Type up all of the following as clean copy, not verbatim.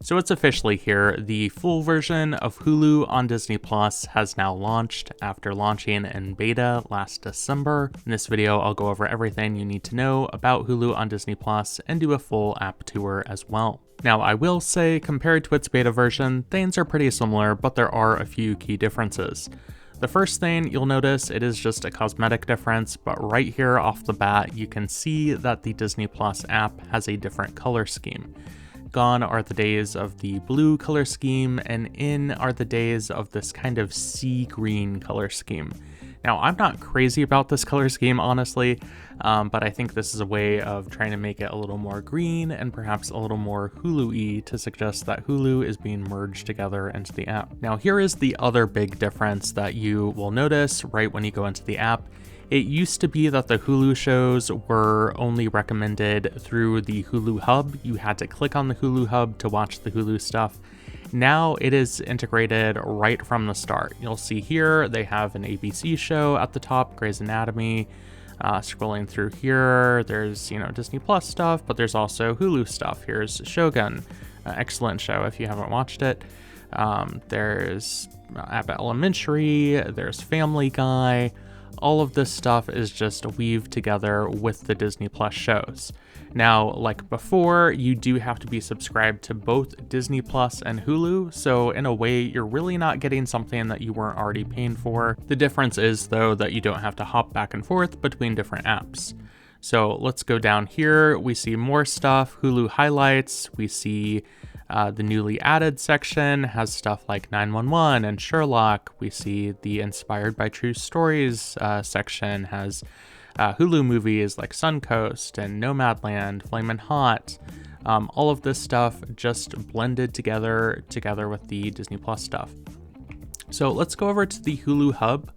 So it's officially here. The full version of Hulu on Disney Plus has now launched after launching in beta last December. In this video, I'll go over everything you need to know about Hulu on Disney Plus and do a full app tour as well. Now, I will say, compared to its beta version, things are pretty similar, but there are a few key differences. The first thing you'll notice, it is just a cosmetic difference, but right here off the bat, you can see that the Disney Plus app has a different color scheme. Gone are the days of the blue color scheme, and in are the days of this kind of sea green color scheme. Now, I'm not crazy about this color scheme, honestly, but I think this is a way of trying to make it a little more green and perhaps a little more Hulu-y to suggest that Hulu is being merged together into the app. Now, here is the other big difference that you will notice right when you go into the app. It used to be that the Hulu shows were only recommended through the Hulu Hub. You had to click on the Hulu Hub to watch the Hulu stuff. Now it is integrated right from the start. You'll see here they have an ABC show at the top, Grey's Anatomy. Scrolling through here, there's Disney Plus stuff, but there's also Hulu stuff. Here's Shogun, excellent show if you haven't watched it. There's Abbott Elementary, there's Family Guy. All of this stuff is just weaved together with the Disney Plus shows. Now, like before, you do have to be subscribed to both Disney Plus and Hulu, so in a way, you're really not getting something that you weren't already paying for. The difference is, though, that you don't have to hop back and forth between different apps. So let's go down here. We see more stuff, Hulu highlights. We see the newly added section has stuff like 911 and Sherlock. We see the Inspired by True Stories section has Hulu movies like Suncoast and Nomadland, Flamin' Hot. All of this stuff just blended together with the Disney Plus stuff. So let's go over to the Hulu Hub.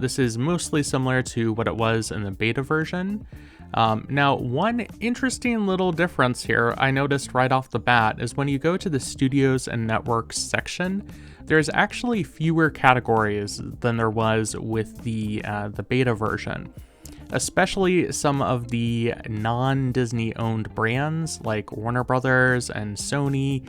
This is mostly similar to what it was in the beta version. Now, one interesting little difference here I noticed right off the bat is when you go to the Studios and Networks section, there's actually fewer categories than there was with the beta version. Especially some of the non-Disney owned brands like Warner Brothers and Sony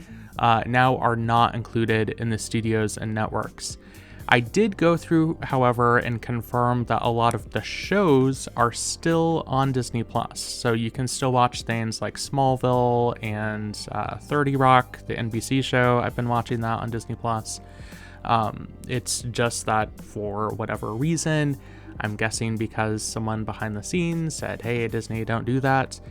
now are not included in the Studios and Networks. I did go through, however, and confirm that a lot of the shows are still on Disney Plus. So you can still watch things like Smallville and 30 Rock, the NBC show. I've been watching that on Disney Plus. It's just that for whatever reason, I'm guessing because someone behind the scenes said, hey, Disney, don't do that.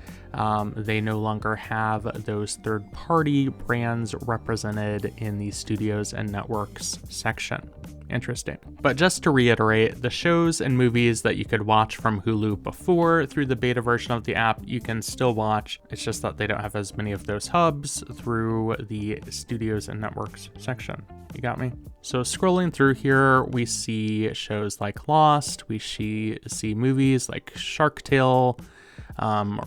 They no longer have those third-party brands represented in the Studios and Networks section. Interesting. But just to reiterate, the shows and movies that you could watch from Hulu before through the beta version of the app, you can still watch. It's just that they don't have as many of those hubs through the Studios and Networks section. You got me? So scrolling through here, we see shows like Lost. We see movies like Shark Tale,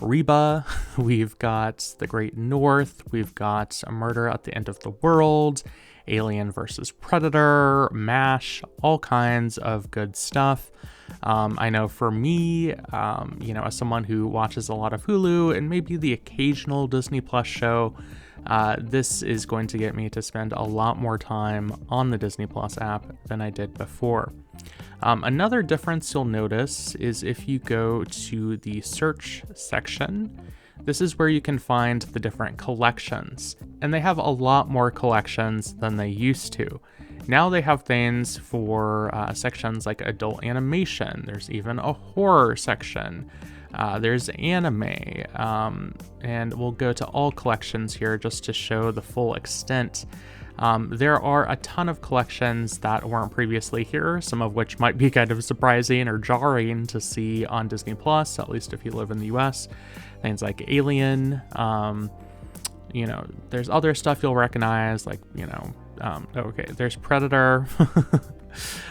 Reba. We've got The Great North. We've got A Murder at the End of the World, Alien vs. Predator, MASH, all kinds of good stuff. I know for me, as someone who watches a lot of Hulu and maybe the occasional Disney Plus show, this is going to get me to spend a lot more time on the Disney Plus app than I did before. Another difference you'll notice is if you go to the search section, this is where you can find the different collections, and they have a lot more collections than they used to. Now they have things for sections like adult animation. There's even a horror section. There's anime, and we'll go to all collections here just to show the full extent. There are a ton of collections that weren't previously here, some of which might be kind of surprising or jarring to see on Disney Plus, at least if you live in the US. Things like Alien, there's other stuff you'll recognize, like, there's Predator.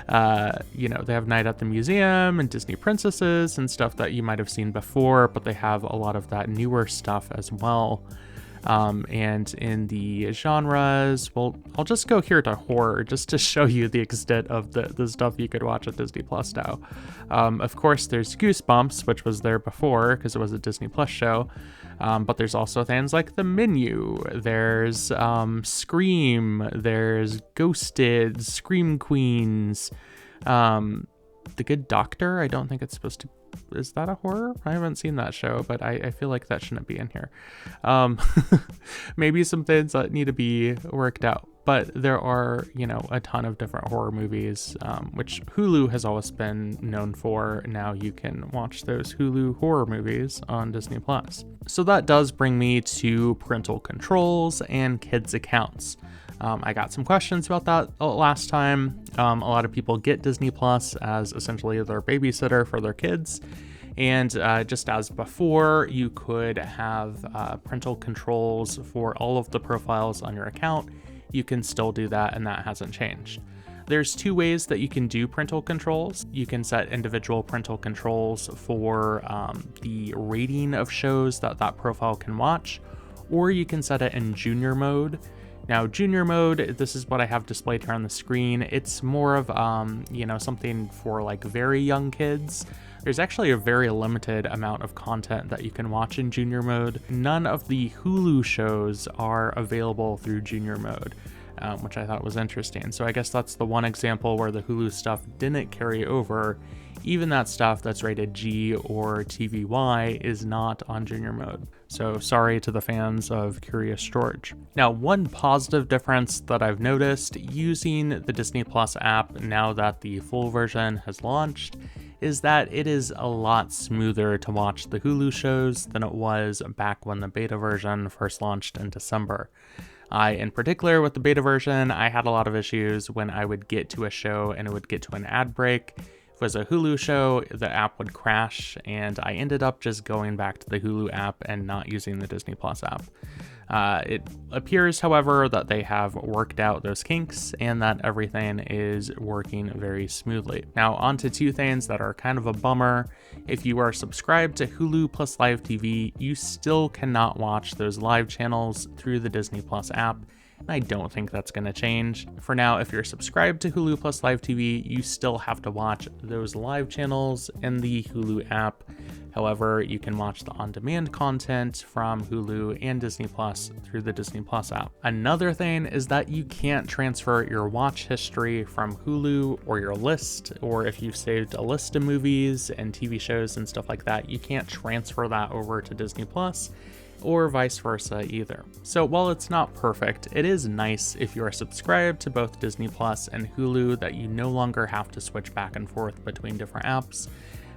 They have Night at the Museum and Disney Princesses and stuff that you might have seen before, but they have a lot of that newer stuff as well. And in the genres, well, I'll just go here to horror just to show you the extent of the stuff you could watch at Disney Plus now. Of course, there's Goosebumps, which was there before because it was a Disney Plus show. But there's also things like The Menu, there's Scream, there's Ghosted, Scream Queens, The Good Doctor. I don't think it's supposed to. Is that a horror? I haven't seen that show, but I feel like that shouldn't be in here. Maybe some things that need to be worked out. But there are, a ton of different horror movies, which Hulu has always been known for. Now you can watch those Hulu horror movies on Disney Plus. So that does bring me to parental controls and kids' accounts. I got some questions about that last time. A lot of people get Disney Plus as essentially their babysitter for their kids. And just as before, you could have parental controls for all of the profiles on your account. You can still do that, and that hasn't changed. There's two ways that you can do parental controls. You can set individual parental controls for the rating of shows that profile can watch, or you can set it in junior mode. Now, junior mode, this is what I have displayed here on the screen. It's more of, something for like very young kids. There's actually a very limited amount of content that you can watch in junior mode. None of the Hulu shows are available through junior mode, which I thought was interesting. So I guess that's the one example where the Hulu stuff didn't carry over. Even that stuff that's rated G or TVY is not on junior mode. So sorry to the fans of Curious George. Now, one positive difference that I've noticed using the Disney Plus app now that the full version has launched is that it is a lot smoother to watch the Hulu shows than it was back when the beta version first launched in December. In particular, with the beta version, I had a lot of issues when I would get to a show and it would get to an ad break. If it was a Hulu show, the app would crash, and I ended up just going back to the Hulu app and not using the Disney Plus app. It appears, however, that they have worked out those kinks and that everything is working very smoothly. Now, on to two things that are kind of a bummer. If you are subscribed to Hulu plus Live TV, you still cannot watch those live channels through the Disney Plus app. And I don't think that's going to change. For now, if you're subscribed to Hulu plus Live TV, you still have to watch those live channels in the Hulu app. However, you can watch the on-demand content from Hulu and Disney Plus through the Disney Plus app. Another thing is that you can't transfer your watch history from Hulu or your list, or if you've saved a list of movies and TV shows and stuff like that, you can't transfer that over to Disney Plus, or vice versa either. So while it's not perfect, it is nice if you are subscribed to both Disney Plus and Hulu that you no longer have to switch back and forth between different apps.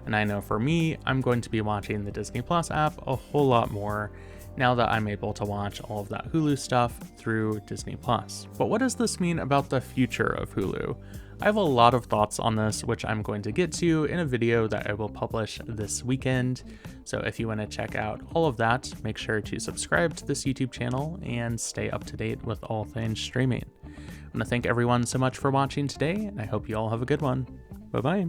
And I know for me, I'm going to be watching the Disney Plus app a whole lot more now that I'm able to watch all of that Hulu stuff through Disney Plus. But what does this mean about the future of Hulu? I have a lot of thoughts on this, which I'm going to get to in a video that I will publish this weekend. So if you want to check out all of that, make sure to subscribe to this YouTube channel and stay up to date with all things streaming. I want to thank everyone so much for watching today, and I hope you all have a good one. Bye-bye.